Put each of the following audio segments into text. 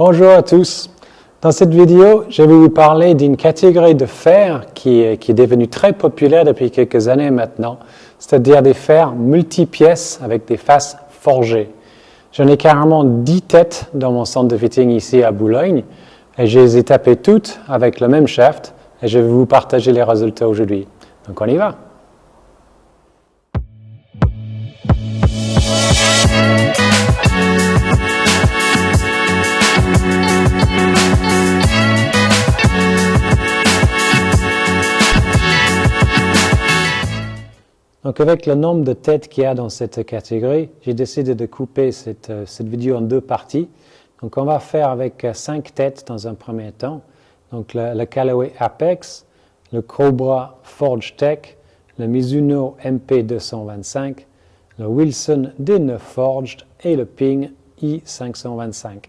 Bonjour à tous. Dans cette vidéo, je vais vous parler d'une catégorie de fers qui est devenue très populaire depuis quelques années maintenant, c'est-à-dire des fers multi-pièces avec des faces forgées. J'en ai carrément 10 têtes dans mon centre de fitting ici à Boulogne et je les ai tapées toutes avec le même shaft et je vais vous partager les résultats aujourd'hui. Donc on y va. Donc avec le nombre de têtes qu'il y a dans cette catégorie, j'ai décidé de couper cette vidéo en deux parties. Donc on va faire avec 5 têtes dans un premier temps. Donc le Callaway Apex, le Cobra Forge Tech, le Mizuno MP225, le Wilson D9 Forged et le Ping I525.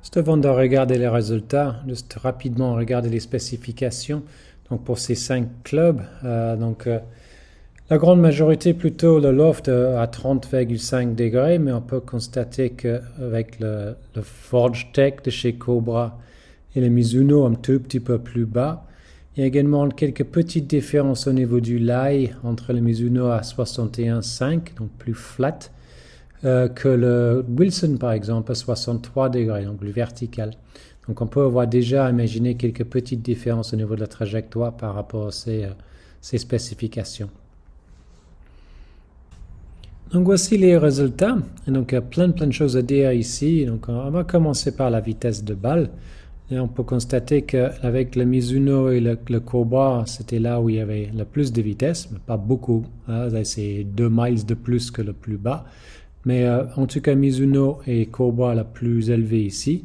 Juste avant de regarder les résultats, juste rapidement regarder les spécifications. Donc pour ces 5 clubs, la grande majorité plutôt le loft à 30,5 degrés, mais on peut constater qu'avec le Forge Tech de chez Cobra et le Mizuno un tout petit peu plus bas, il y a également quelques petites différences au niveau du lie entre le Mizuno à 61,5, donc plus flat, que le Wilson par exemple à 63 degrés, donc plus vertical. Donc on peut avoir déjà imaginé quelques petites différences au niveau de la trajectoire par rapport à ces spécifications. Donc voici les résultats. Et donc il y a plein de choses à dire ici. Donc on va commencer par la vitesse de balle. Et on peut constater qu'avec le Mizuno et le Cobra, c'était là où il y avait le plus de vitesse, mais pas beaucoup. C'est 2 miles de plus que le plus bas. Mais en tout cas, Mizuno et Cobra la plus élevée ici.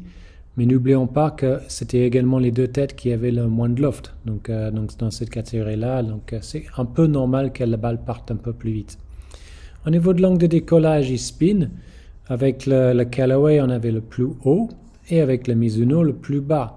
Mais n'oublions pas que c'était également les 2 têtes qui avaient le moins de loft. Donc dans cette catégorie-là, c'est un peu normal que la balle parte un peu plus vite. Au niveau de l'angle de décollage et spin, avec le Callaway, on avait le plus haut et avec le Mizuno, le plus bas.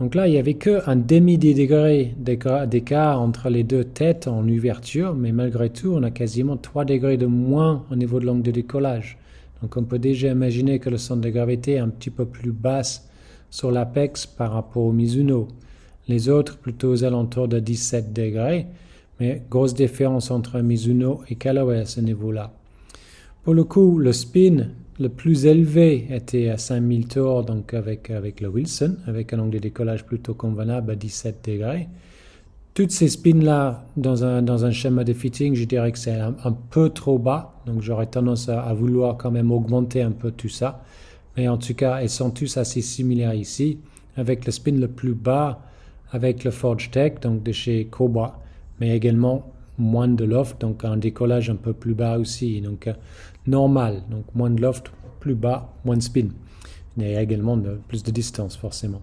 Donc là, il n'y avait qu'un demi-degré d'écart entre les 2 têtes en ouverture, mais malgré tout, on a quasiment 3 degrés de moins au niveau de l'angle de décollage. Donc on peut déjà imaginer que le centre de gravité est un petit peu plus basse sur l'Apex par rapport au Mizuno. Les autres, plutôt aux alentours de 17 degrés, mais grosse différence entre Mizuno et Callaway à ce niveau-là. Pour le coup, le spin le plus élevé était à 5000 tours, donc avec le Wilson, avec un angle de décollage plutôt convenable à 17 degrés. Toutes ces spins-là, dans un schéma de fitting, je dirais que c'est un peu trop bas, donc j'aurais tendance à vouloir quand même augmenter un peu tout ça. Mais en tout cas, elles sont tous assez similaires ici, avec le spin le plus bas, avec le Forge Tech, donc de chez Cobra, mais également moins de loft, donc un décollage un peu plus bas aussi, donc normal, donc moins de loft, plus bas, moins de spin. Il y a également plus de distance forcément.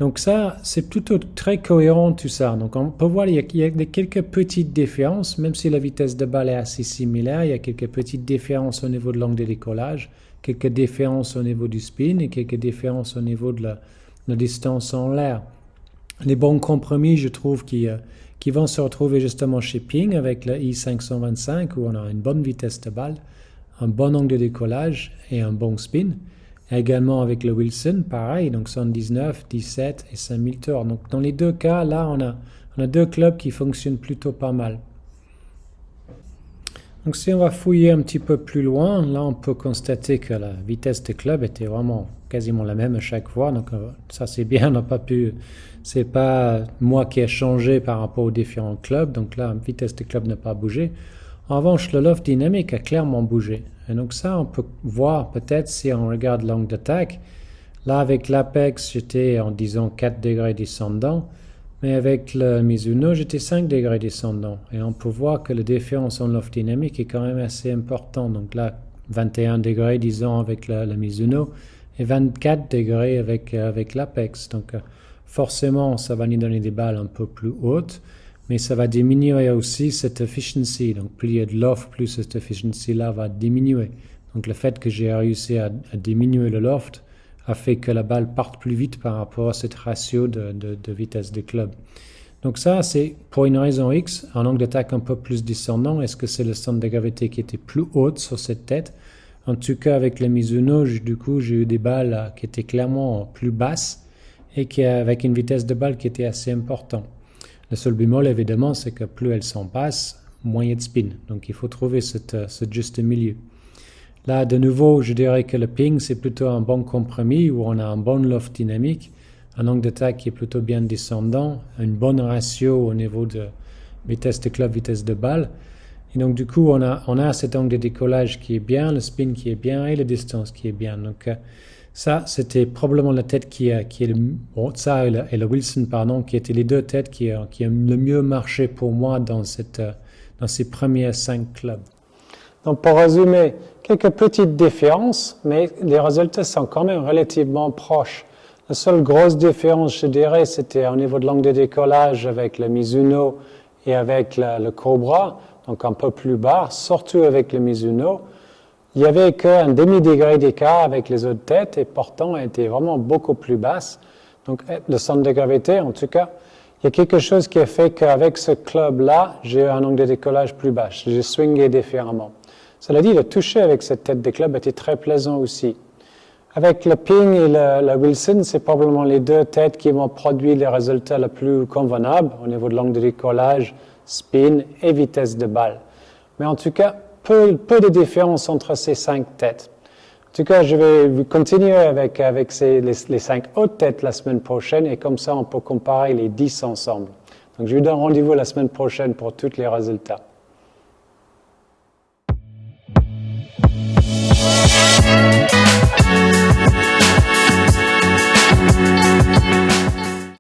Donc ça, c'est plutôt très cohérent tout ça. Donc on peut voir, il y a quelques petites différences, même si la vitesse de balle est assez similaire, il y a quelques petites différences au niveau de l'angle de décollage, quelques différences au niveau du spin et quelques différences au niveau de la distance en l'air. Les bons compromis, je trouve, qui vont se retrouver justement chez Ping avec le I525 où on a une bonne vitesse de balle, un bon angle de décollage et un bon spin. Et également avec le Wilson, pareil, donc 119, 17 et 5000 tours. Donc dans les 2 cas, là, on a 2 clubs qui fonctionnent plutôt pas mal. Donc si on va fouiller un petit peu plus loin, là on peut constater que la vitesse des clubs était vraiment quasiment la même à chaque fois. Donc ça c'est bien, c'est pas moi qui ai changé par rapport aux différents clubs. Donc là, la vitesse des clubs n'a pas bougé. En revanche, le loft dynamique a clairement bougé. Et donc ça, on peut voir peut-être si on regarde l'angle d'attaque. Là, avec l'Apex, j'étais en disant 4 degrés descendant. Mais avec le Mizuno, j'étais 5 degrés descendant. Et on peut voir que la différence en loft dynamique est quand même assez importante. Donc là, 21 degrés, disons, avec la Mizuno, et 24 degrés avec l'Apex. Donc, forcément, ça va nous donner des balles un peu plus hautes, mais ça va diminuer aussi cette efficiency. Donc, plus il y a de loft, plus cette efficiency-là va diminuer. Donc, le fait que j'ai réussi à diminuer le loft a fait que la balle parte plus vite par rapport à cette ratio de vitesse des clubs. Donc ça, c'est pour une raison X, un angle d'attaque un peu plus descendant. Est-ce que c'est le centre de gravité qui était plus haute sur cette tête? En tout cas, avec la Mizuno, du coup, j'ai eu des balles qui étaient clairement plus basses et avec une vitesse de balle qui était assez importante. Le seul bémol, évidemment, c'est que plus elles sont basses, moins il y a de spin. Donc il faut trouver ce juste milieu. Là, de nouveau, je dirais que le ping, c'est plutôt un bon compromis où on a un bon loft dynamique, un angle d'attaque qui est plutôt bien descendant, une bonne ratio au niveau de vitesse de club, vitesse de balle. Et donc, du coup, on a cet angle de décollage qui est bien, le spin qui est bien et la distance qui est bien. Donc, ça, c'était probablement la tête ça et le Wilson, pardon, qui étaient les deux têtes qui ont le mieux marché pour moi dans ces premiers 5 clubs. Donc, pour résumer, quelques petites différences, mais les résultats sont quand même relativement proches. La seule grosse différence, je dirais, c'était au niveau de l'angle de décollage avec le Mizuno et avec le Cobra, donc un peu plus bas, surtout avec le Mizuno. Il n'y avait qu'un demi-degré d'écart avec les autres têtes et pourtant, elle était vraiment beaucoup plus basse. Donc, le centre de gravité, en tout cas, il y a quelque chose qui a fait qu'avec ce club-là, j'ai eu un angle de décollage plus bas. J'ai swingé différemment. Cela dit, le toucher avec cette tête de club était très plaisant aussi. Avec le ping et le Wilson, c'est probablement les deux têtes qui m'ont produit les résultats les plus convenables au niveau de l'angle de décollage, spin et vitesse de balle. Mais en tout cas, peu de différence entre ces 5 têtes. En tout cas, je vais continuer avec les 5 autres têtes la semaine prochaine et comme ça, on peut comparer les 10 ensemble. Donc, je vous donne rendez-vous la semaine prochaine pour tous les résultats.